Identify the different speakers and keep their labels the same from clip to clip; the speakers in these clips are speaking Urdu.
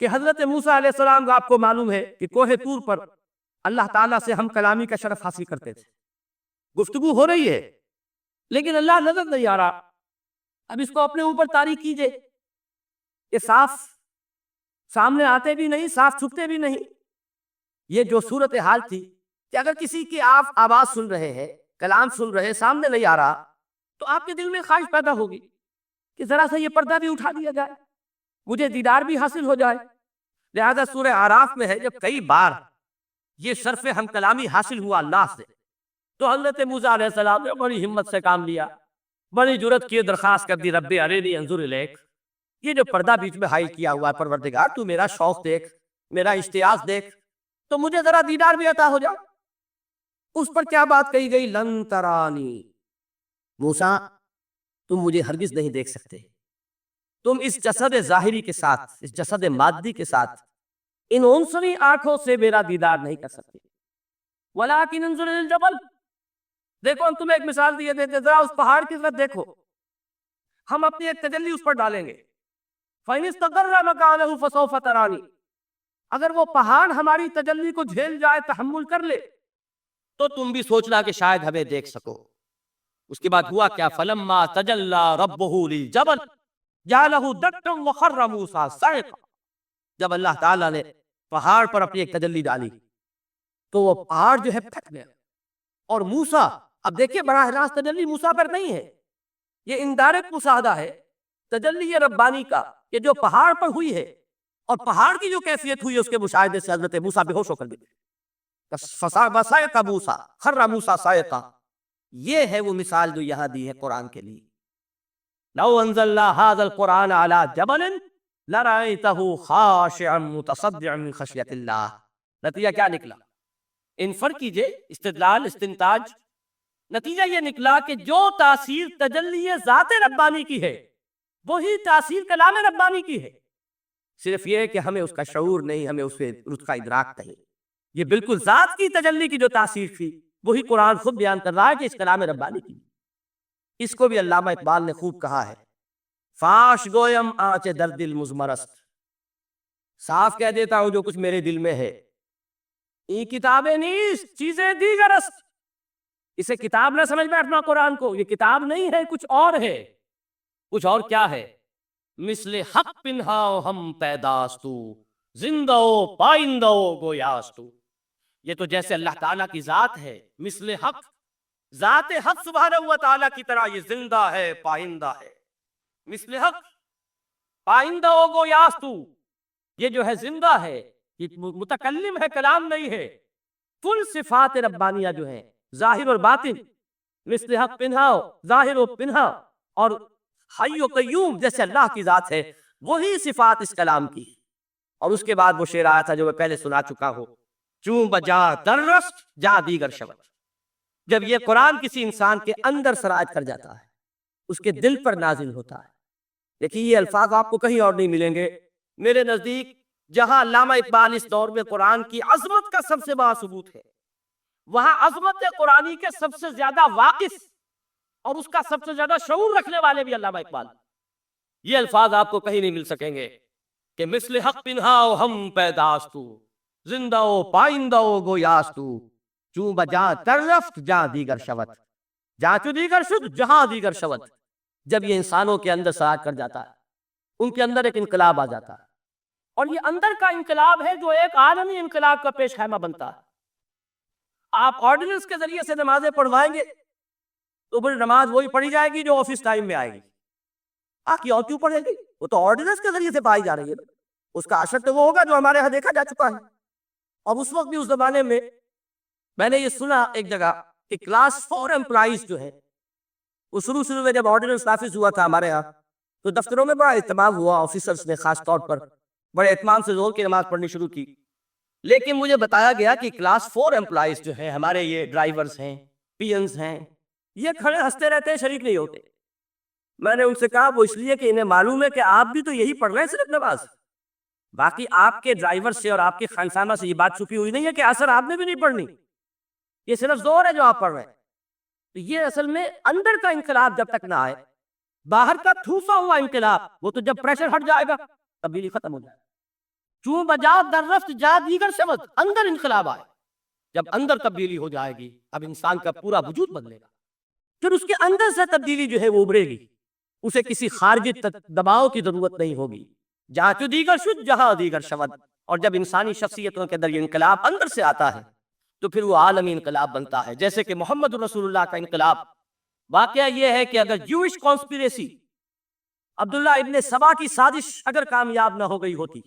Speaker 1: کہ حضرت موسیٰ علیہ السلام آپ کو معلوم ہے کہ کوہ طور پر اللہ تعالیٰ سے ہم کلامی کا شرف حاصل کرتے تھے، گفتگو ہو رہی ہے لیکن اللہ نظر نہیں آ رہا. اب اس کو اپنے اوپر طاری کیجئے، یہ صاف سامنے آتے بھی نہیں، صاف چھپتے بھی نہیں. یہ جو صورتحال تھی کہ اگر کسی کی آپ آواز سن رہے ہیں، کلام سن رہے، سامنے نہیں آ رہا، تو آپ کے دل میں خواہش پیدا ہوگی کہ ذرا سا یہ پردہ بھی اٹھا دیا جائے، مجھے دیدار بھی حاصل ہو جائے. لہذا سورہ اعراف میں ہے جب کئی بار یہ شرف ہم کلامی حاصل ہوا اللہ سے، تو حضرت موسیٰ علیہ السلام نے بڑی ہمت سے کام لیا، بڑی جرت کی درخواست کر دی، رب ارنی انظر الیک. یہ جو پردہ بیچ میں حائل کیا ہوا ہے، پروردگار تو میرا شوق دیکھ، میرا اشتیاق دیکھ، تو مجھے ذرا دیدار بھی عطا ہو جائے. اس پر کیا بات کہی گئی؟ لن ترانی، موسیٰ تم مجھے ہرگز نہیں دیکھ سکتے، تم اس جسد ظاہری کے ساتھ، اس جسد مادی کے ساتھ، ان عنصری آنکھوں سے میرا دیدار نہیں کر سکتے. ولیکن انظر الجبل، دیکھو ہم تمہیں ایک مثال دیے دیتے، ذرا اس پہاڑ کی طرف دیکھو، ہم اپنی ایک تجلی اس پر ڈالیں گے. فَإِنِ اسْتَقَرَّ مَكَانَهُ فَسَوْفَ تَرَانِي، اگر وہ پہاڑ ہماری تجلی کو جھیل جائے، تحمل کر لے، تو تم بھی سوچنا کہ شاید ہمیں دیکھ سکو. اس کے بعد ہوا کیا؟ فَلَمَّا تَجَلَّى رَبُّهُ لِلْجَبَلِ جَعَلَهُ دَكًّا وَخَرَّ مُوسَىٰ صَعِقًا. جب اللہ تعالیٰ نے پہاڑ پر اپنی ایک تجلی ڈالی تو وہ پہاڑ جو ہے پھٹ گیا. اور موسیٰ، اب دیکھیے براہ راست تجلی موسیٰ پر نہیں ہے، یہ انڈائریکٹ مشاہدہ ہے تجلی ربانی کا، کہ جو پہاڑ پر ہوئی ہے اور پہاڑ کی جو کیفیت ہوئی ہے، اس کے مشاہدے سے حضرت موسیٰ بے ہوش ہو کر گئے. فَصَعِقَ مُوسَىٰ خَرَّ مُوسَىٰ صَعِقًا. یہ ہے وہ مثال جو یہاں دی ہے قرآن کے لیے. لَوْ أَنزَلْنَا هَٰذَا الْقُرْآنَ عَلَىٰ جَبَلٍ لَرَأَيْتَهُ خَاشِعًا مُتَصَدِّعًا مِّن خَشْيَةِ اللَّهِ. نتیجہ کیا نکلا؟ انفر کیجئے، استدلال، استنتاج. نتیجہ یہ نکلا کہ جو تاثیر تجلی ذات ربانی کی ہے، وہی تاثیر کلام ربانی کی ہے. صرف یہ کہ ہمیں اس کا شعور نہیں، ہمیں اس کا ادراک نہیں. یہ بالکل ذات کی تجلی کی جو تاثیر تھی، وہی قرآن خود بیان کر رہا ہے کہ اس کلام ربانی کی. اس کو بھی علامہ اقبال نے خوب کہا ہے، فاش گویم آنچ در دل مزمرست. صاف کہہ دیتا ہوں جو کچھ میرے دل میں ہے. یہ کتابیں نیست چیزیں دیگر است. اسے کتاب نہ سمجھ بیٹھنا قرآن کو، یہ کتاب نہیں ہے، کچھ اور ہے. کچھ اور کیا ہے؟ مثل حق پنہاؤ ہم پیداستو، زندہ و پائندہ و گویاستو. یہ تو جیسے اللہ تعالیٰ کی ذات ہے، مثل حق، ذات حق سبحانہ و تعالیٰ کی طرح یہ زندہ ہے، پائندہ ہے. مثل حق، پائندہ و گویاستو، یہ جو ہے زندہ ہے، یہ متکلم ہے، کلام نہیں ہے. کل صفات ربانیہ جو ہیں، ظاہر اور باطن، مثل حق پنہاؤ، ظاہر و پنہا، اور حی و قیوم جیسے اللہ کی ذات ہے، وہی صفات اس کلام کی. اور اس کے بعد وہ شعر آیا تھا جو میں پہلے سنا چکا ہوں، چون بجا درست جا دیگر شبت. جب یہ قرآن کسی انسان کے اندر سرایت کر جاتا ہے، اس کے دل پر نازل ہوتا ہے. دیکھیے یہ الفاظ آپ کو کہیں اور نہیں ملیں گے. میرے نزدیک جہاں علامہ اقبال اس دور میں قرآن کی عظمت کا سب سے بڑا ثبوت ہے، وہاں عظمت قرآنی کے سب سے زیادہ واقف اور اس کا سب سے زیادہ شعور رکھنے والے بھی علامہ اقبال. یہ الفاظ آپ کو کہیں نہیں مل سکیں گے کہ مثل حق پنہاؤ ہم پیداستو، زندہ و پائندہ و گویاستو، چون بجا ترفت جہاں دیگر شوت، جہاں چو دیگر شد جہاں دیگر شوت. جب یہ انسانوں کے اندر سرایت کر جاتا ہے، ان کے اندر ایک انقلاب آ جاتا ہے، اور یہ اندر کا انقلاب ہے جو ایک عالمی انقلاب کا پیش خیمہ بنتا ہے. آپ آرڈیننس کے ذریعے سے نمازیں پڑھوائیں گے تو پھر نماز وہی پڑھی جائے گی جو آفس ٹائم میں آئے گی. آخی اور کیوں پڑھے گی؟ وہ تو آرڈیننس کے ذریعے سے پائی جا رہی ہے. اس کا اثر تو وہ ہوگا جو ہمارے ہاں دیکھا جا چکا ہے. اور اس وقت بھی اس زمانے میں نے یہ سنا ایک جگہ کہ کلاس 4 امپلائیز جو ہے، وہ شروع میں جب آرڈیننس نافذ ہوا تھا ہمارے ہاں، تو دفتروں میں بڑا اہتمام ہوا، آفیسرز نے خاص طور پر بڑے اہتمام سے زور کی نماز پڑھنی شروع کی. لیکن مجھے بتایا گیا کہ کلاس 4 امپلائیز جو ہیں، ہمارے یہ ڈرائیورز ہیں، پی انز ہیں، یہ کھڑے ہنستے رہتے ہیں، شریک نہیں ہوتے. میں نے ان سے کہا وہ اس لیے کہ انہیں معلوم ہے کہ آپ بھی تو یہی پڑھ رہے ہیں صرف نماز. باقی آپ کے ڈرائیور سے اور آپ کے خانسامہ سے یہ بات چھپی ہوئی نہیں ہے کہ اثر آپ نے بھی نہیں پڑھنی، یہ صرف زور ہے جو آپ پڑھ رہے ہیں. تو یہ اصل میں اندر کا انقلاب جب تک نہ آئے، باہر کا ٹھوسا ہوا انقلاب، وہ تو جب پریشر ہٹ جائے گا تبدیلی ختم ہو جائے گا. چوں بجات در رفت جا دیگر شود، اندر انقلاب آئے. جب اندر تبدیلی ہو جائے گی اب انسان کا پورا وجود بدلے گا، پھر اس کے اندر سے تبدیلی جو ہے وہ ابھرے گی، اسے کسی خارجی دباؤ کی ضرورت نہیں ہوگی. جہاں چو دیگر شد جہاں دیگر شود. اور جب انسانی شخصیتوں کے اندر یہ انقلاب اندر سے آتا ہے تو پھر وہ عالمی انقلاب بنتا ہے. جیسے کہ محمد رسول اللہ کا انقلاب. واقعہ یہ ہے کہ اگر جوئش کانسپیریسی، عبداللہ ابن سبا کی سازش اگر کامیاب نہ ہو گئی ہوتی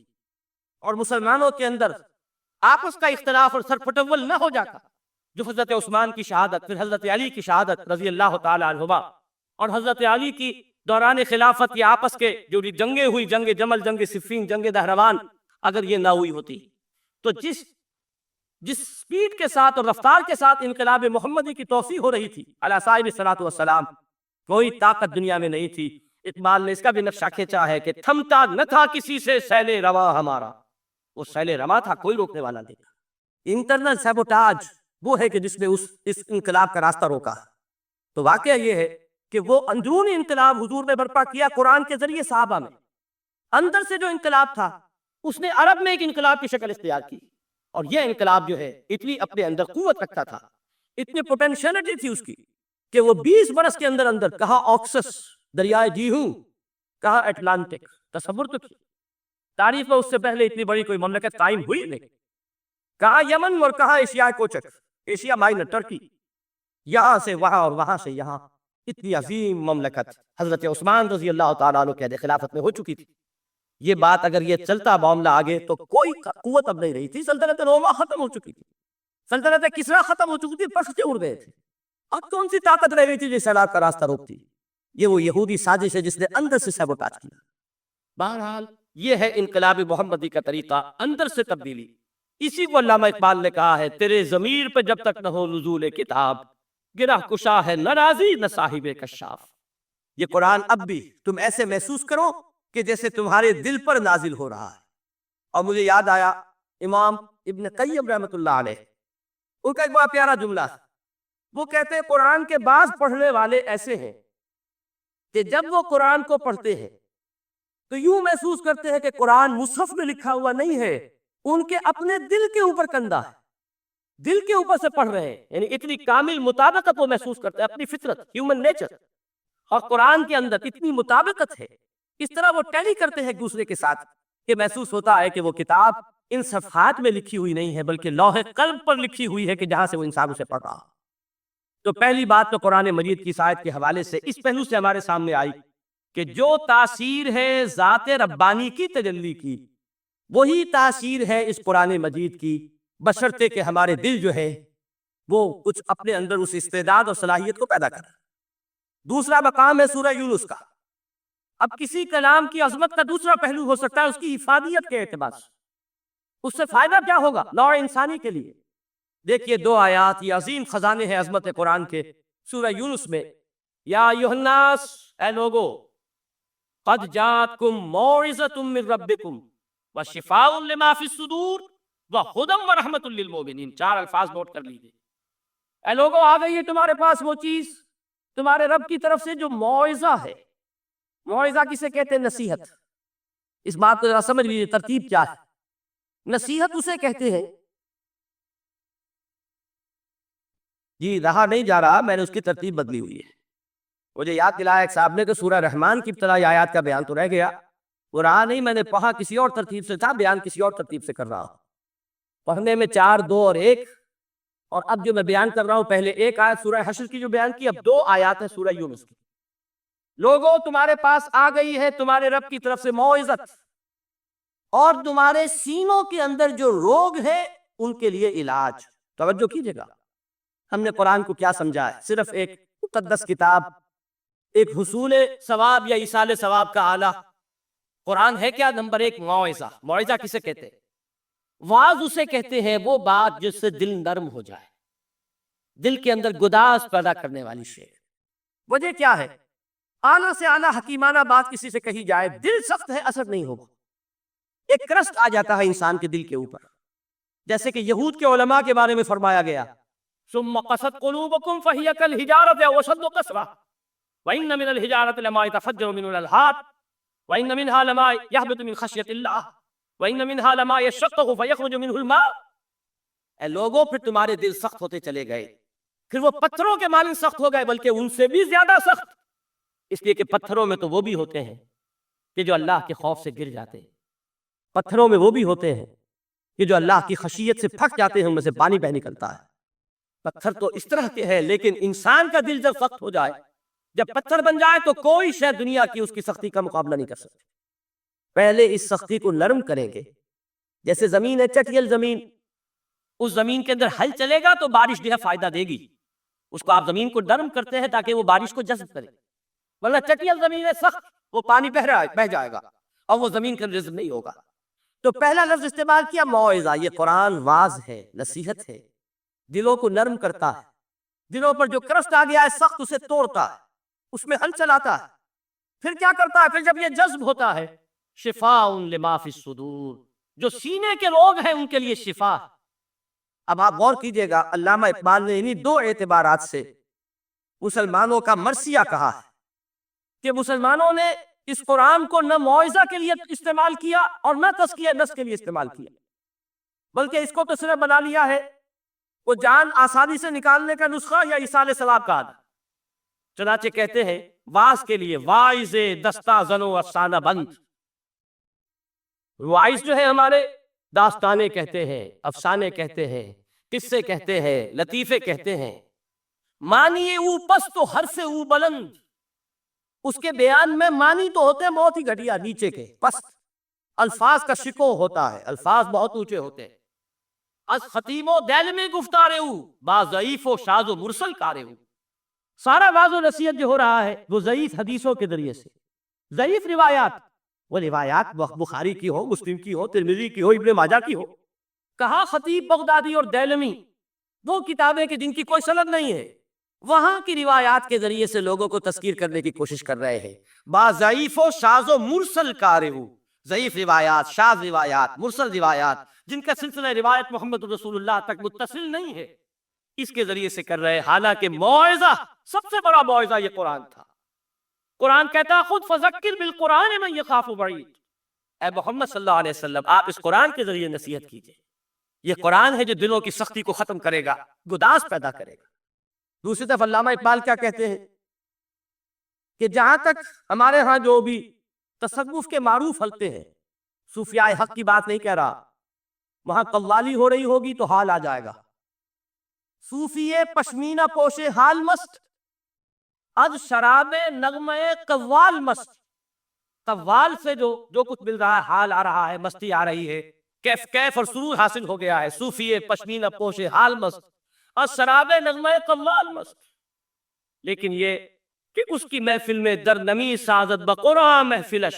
Speaker 1: اور مسلمانوں کے اندر آپس کا اختلاف اور سرپٹول نہ ہو جاتا، جو حضرت عثمان کی شہادت، پھر حضرت علی کی شہادت رضی اللہ تعالی عنہما، اور حضرت علی کی دوران خلافت یہ آپس کے جو جنگیں ہوئی، جنگ جمل، جنگ صفین، جنگ دہروان، اگر یہ نہ ہوئی ہوتی تو جس سپیڈ کے ساتھ اور رفتار کے ساتھ انقلاب محمدی کی توسیع ہو رہی تھی علی صاحب الصلاۃ والسلام، کوئی طاقت دنیا میں نہیں تھی. اقبال نے اس کا بھی نقشہ کھینچا ہے کہ تھمتا نہ تھا کسی سے سیل رواں ہمارا. وہ سیل رواں تھا، کوئی روکنے والا نہیں تھا. انٹرنل سیبوٹاج وہ ہے کہ جس نے اس انقلاب کا راستہ روکا. تو واقعہ یہ ہے کہ وہ اندرونی انقلاب حضور نے برپا کیا قرآن کے ذریعے صحابہ میں. اندر سے جو انقلاب تھا اس نے عرب میں ایک انقلاب کی شکل اختیار کی. اور یہ انقلاب جو ہے اتنی اپنے اندر قوت رکھتا تھا، اتنی پوٹینشیلٹی تھی اس کی، کہ وہ 20 برس کے اندر اندر کہا آکسس دریائے جیہوں، کہا اٹلانٹک. تصور تو کی تاریخ میں اس سے پہلے اتنی بڑی کوئی مملکت قائم ہوئی نہیں. کہا یمن اور کہا ایشیا کوچک، ایشیا مائنر ٹرکی، یہاں سے وہاں اور وہاں سے یہاں. اتنی عظیم مملکت حضرت عثمان رضی اللہ تعالیٰ عنہ کے خلافت میں ہو چکی تھی. یہ بات اگر یہ چلتا معاملہ آگے تو کوئی قوت اب نہیں رہی تھی. سلطنت روما ختم ہو چکی تھی، سلطنت کسریٰ ختم ہو چکی تھی، پرخچے اڑ گئے تھے. اب کون سی طاقت رہ گئی تھی جو سیلاب کا راستہ روکتی؟ یہ وہ یہودی سازش ہے جس نے اندر سے سیبوٹاج کیا. بہرحال یہ ہے انقلاب محمدی کا طریقہ، اندر سے تبدیلی. اسی کو علامہ اقبال نے کہا ہے، تیرے ضمیر پہ جب تک نہ ہو نزول کتاب، گرہ کشا ہے نہ راضی نہ صاحب کشاف. یہ قرآن اب بھی تم ایسے محسوس کرو کہ جیسے تمہارے دل پر نازل ہو رہا ہے. اور مجھے یاد آیا امام ابن قیم رحمۃ اللہ علیہ، ان کا ایک بڑا پیارا جملہ ہے. وہ کہتے ہیں قرآن کے بعض پڑھنے والے ایسے ہیں کہ جب وہ قرآن کو پڑھتے ہیں تو یوں محسوس کرتے ہیں کہ قرآن مصحف میں لکھا ہوا نہیں ہے، ان کے اپنے دل کے اوپر کندہ ہے، دل کے اوپر سے پڑھ رہے ہیں. یعنی اتنی کامل مطابقت وہ محسوس کرتے ہیں، اپنی فطرت، ہیومن نیچر اور قرآن کے اندر اتنی مطابقت ہے. اس طرح وہ ٹیلی کرتے ہیں ایک دوسرے کے ساتھ کہ محسوس ہوتا ہے کہ وہ کتاب ان صفحات میں لکھی ہوئی نہیں ہے بلکہ لوح قلب پر لکھی ہوئی ہے کہ جہاں سے وہ انسان اسے پڑھ رہا. تو پہلی بات تو قرآن مجید کی آیت کے حوالے سے اس پہلو سے ہمارے سامنے آئی کہ جو تاثیر ہے ذات ربانی کی تجلی کی، وہی تاثیر ہے اس قرآن مجید کی، بشرطے کہ ہمارے دل جو ہے وہ کچھ اپنے اندر اس استعداد اور صلاحیت کو پیدا کرے. دوسرا مقام ہے سورہ یونس کا. اب کسی کلام کی عظمت کا دوسرا پہلو ہو سکتا ہے اس کی افادیت کے اعتبار سے. اس سے فائدہ کیا ہوگا نوع انسانی کے لیے؟ دیکھیے 2 آیات، یہ عظیم خزانے ہیں عظمت قرآن کے. سورہ یونس میں یا ایھا الناس، اے لوگو، قد جاءتکم موعظۃ من ربکم وشفاء لما فی الصدور وہدی ورحمۃ للمؤمنین. 4 الفاظ نوٹ کر لیجیے. اے لوگو، آ گئی ہے تمہارے پاس وہ چیز تمہارے رب کی طرف سے جو موعظہ ہے. موعظہ کسے کہتے ہیں؟ نصیحت. اس بات کو ذرا سمجھ لیجیے ترتیب کیا ہے. نصیحت اسے کہتے ہیں، جی رہا نہیں جا رہا، میں نے اس کی ترتیب بدلی ہوئی ہے. مجھے یاد دلایا ایک صاحب نے کہ سورہ رحمان کی ابتدائی آیات کا بیان تو رہ گیا، وہ رہا نہیں، میں نے پڑھا کسی اور ترتیب سے تھا، بیان کسی اور ترتیب سے کر رہا ہوں. پڑھنے میں 4 2 اور 1، اور اب جو میں بیان کر رہا ہوں پہلے 1 آیت سورہ حشر کی جو بیان کی، اب 2 آیات ہیں سورہ یونس کی. لوگوں، تمہارے پاس آ گئی ہے تمہارے رب کی طرف سے موعظت، اور تمہارے سینوں کے اندر جو روگ ہے ان کے لیے علاج. توجہ کیجیے گا، ہم نے قرآن کو کیا سمجھا ہے؟ صرف ایک مقدس کتاب، ایک حصول ثواب یا ایصال ثواب کا آلہ. قرآن ہے کیا؟ نمبر 1 موعظہ. موعظہ کسے کہتے ہیں؟ واعظ اسے کہتے ہیں وہ بات جس سے دل نرم ہو جائے، دل کے اندر گداز پیدا کرنے والی شے. وجہ کیا ہے؟ اعلیٰ سے اعلیٰ حکیمانہ بات کسی سے کہی جائے، دل سخت ہے، اثر نہیں ہوگا. ایک کرسٹ آ جاتا ہے انسان کے دل کے اوپر، جیسے کہ یہود کے علماء کے بارے میں فرمایا گیا، ثم قست قلوبکم فہی کالحجارۃ او اشد قسوۃ وان من الحجارۃ لما یتفجر منہ الانہار وان منها لما یہبط من خشیۃ اللہ. وَإِنَّ مِنْهَا لَمَا يَشَّقَّقُ فَيَخْرُجُ مِنْهُ الْمَاءُ۔ اے لوگوں پھر تمہارے دل سخت ہوتے چلے گئے، پھر وہ پتھروں کے مانند سخت ہو گئے، بلکہ ان سے بھی زیادہ سخت، اس لیے کہ پتھروں میں تو وہ بھی ہوتے ہیں کہ جو اللہ کے خوف سے گر جاتے ہیں، پتھروں میں وہ بھی ہوتے ہیں کہ جو اللہ کی خشیت سے پھٹ جاتے ہیں، ان میں سے پانی بہ نکلتا ہے۔ پتھر تو اس طرح کے ہیں، لیکن انسان کا دل جب سخت ہو جائے، جب پتھر بن جائے، تو کوئی شے دنیا کی اس کی سختی کا مقابلہ نہیں کر سکتی۔ پہلے اس سختی کو نرم کریں گے، جیسے زمین ہے چٹیل زمین، اس زمین کے اندر ہل چلے گا تو بارش جو ہے فائدہ دے گی، اس کو آپ زمین کو نرم کرتے ہیں تاکہ وہ بارش کو جذب کرے، ورنہ چٹیل زمین ہے سخت، وہ پانی بہ جائے گا اور وہ زمین کا رزق نہیں ہوگا۔ تو پہلا لفظ استعمال کیا موعظہ، یہ قرآن واعظ ہے، نصیحت ہے، دلوں کو نرم کرتا ہے، دلوں پر جو کرشٹ آ گیا ہے سخت اسے توڑتا ہے، اس میں ہل چلاتا ہے۔ پھر کیا کرتا ہے؟ پھر جب یہ جذب ہوتا ہے، شفاء لما فی الصدور، جو سینے کے لوگ ہیں ان کے لیے شفا۔ اب آپ غور کیجئے گا، علامہ اقبال نے انہی دو اعتبارات سے مسلمانوں کا مرثیہ کہا ہے کہ مسلمانوں نے اس قرآن کو نہ موعظہ کے لیے استعمال کیا اور نہ تزکیہ نفس کے لیے استعمال کیا، بلکہ اس کو تو صرف بنا لیا ہے وہ جان آسانی سے نکالنے کا نسخہ یا ایصال ثواب کا عادت۔ چنانچہ کہتے ہیں واعظ کے لیے واعظ دستہ زنو افسانہ بند، واعظ جو ہے ہمارے داستانے کہتے ہیں، افسانے کہتے ہیں، قصے کہتے ہیں، لطیفے کہتے ہیں، معنی او پست تو ہر سے او بلند، اس کے بیان میں معنی تو ہوتے ہیں بہت ہی گھٹیا، نیچے کے پست، الفاظ کا شکو ہوتا ہے، الفاظ بہت اونچے ہوتے ہیں۔ از خطیم و دل میں گفتارے او با ضعیف و شاذ و مرسل کارے او، سارا واعظ و نصیحت جو ہو رہا ہے وہ ضعیف حدیثوں کے ذریعے سے، ضعیف روایات، وہ روایات بخاری کی ہو، مسلم کی ہو، ترمذی کی ہو، ابن ماجہ کی ہو۔ کہا خطیب بغدادی اور دیلمی، وہ کتابیں کہ جن کی کوئی سند نہیں ہے، وہاں کی روایات کے ذریعے سے لوگوں کو تذکیر کرنے کی کوشش کر رہے ہیں۔ با ضعیف و شاذ و مرسل کارے او، ضعیف روایات، شاذ روایات، مرسل روایات، جن کا سلسلہ روایت محمد رسول اللہ تک متصل نہیں ہے، اس کے ذریعے سے کر رہے ہیں۔ حالانکہ موعظہ، سب سے بڑا موعظہ یہ قرآن تھا۔ قرآن کہتا ہے خود فذکر بالقرآن من یخاف وعید، اے محمد صلی اللہ علیہ وسلم آپ اس قرآن کے ذریعے نصیحت کیجئے، یہ قرآن ہے جو دلوں کی سختی کو ختم کرے گا، گداز پیدا کرے گا۔ دوسری طرف علامہ اقبال کیا کہتے ہیں کہ جہاں تک ہمارے ہاں جو بھی تصوف کے معروف حلقے ہیں، صوفیاء حق کی بات نہیں کہہ رہا، وہاں قوالی ہو رہی ہوگی تو حال آ جائے گا، صوفی پشمینہ پوش حال مست، از شراب نغمے قوال مست، قوال سے جو کچھ مل رہا ہے، حال آ رہا ہے، مستی آ رہی ہے، کیف اور سرور حاصل ہو گیا ہے۔ صوفی پشمینہ پوش حال مست، از شراب نغمے قوال مست، لیکن یہ کہ اس کی محفل میں در نمی سازد بقرآن محفلش،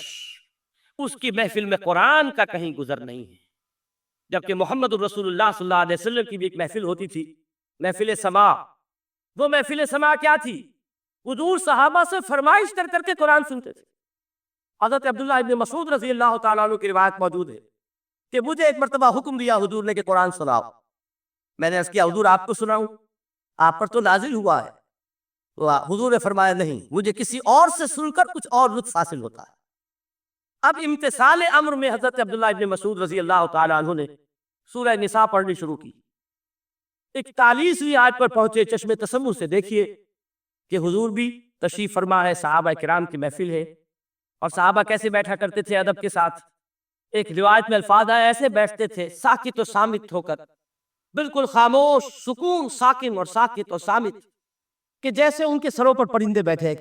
Speaker 1: اس کی محفل میں قرآن کا کہیں گزر نہیں ہے۔ جبکہ محمد الرسول اللہ صلی اللہ علیہ وسلم کی بھی ایک محفل ہوتی تھی، محفل سماع۔ وہ محفل سماع کیا تھی؟ حضور صحابہ سے فرمائش کر کر کے قرآن سنتے تھے۔ حضرت عبداللہ ابن مسعود رضی اللہ تعالیٰ عنہ کی روایت موجود ہے کہ مجھے ایک مرتبہ حکم دیا حضور نے کہ قرآن سناؤ۔ میں نے عرض کیا حضور آپ کو سناؤں؟ آپ پر تو نازل ہوا ہے۔ حضور نے فرمایا نہیں، مجھے کسی اور سے سن کر کچھ اور لطف حاصل ہوتا ہے۔ اب امتثال امر میں حضرت عبداللہ ابن مسعود رضی اللہ تعالیٰ عنہ نے سورہ نساء پڑھنی شروع کی۔ 41ویں آیت پر پہنچے، چشم تصور سے دیکھیے کہ حضور بھی تشریف فرما ہے، صحابہ کرام کی محفل ہے، اور صحابہ کیسے بیٹھا کرتے تھے ادب کے ساتھ۔ ایک روایت میں الفاظ آئے ایسے بیٹھتے تھے ساکت و سامت ہو کر، بالکل خاموش، سکون، ساکن اور ساکت اور سامت، کہ جیسے ان کے سروں پر پرندے بیٹھے۔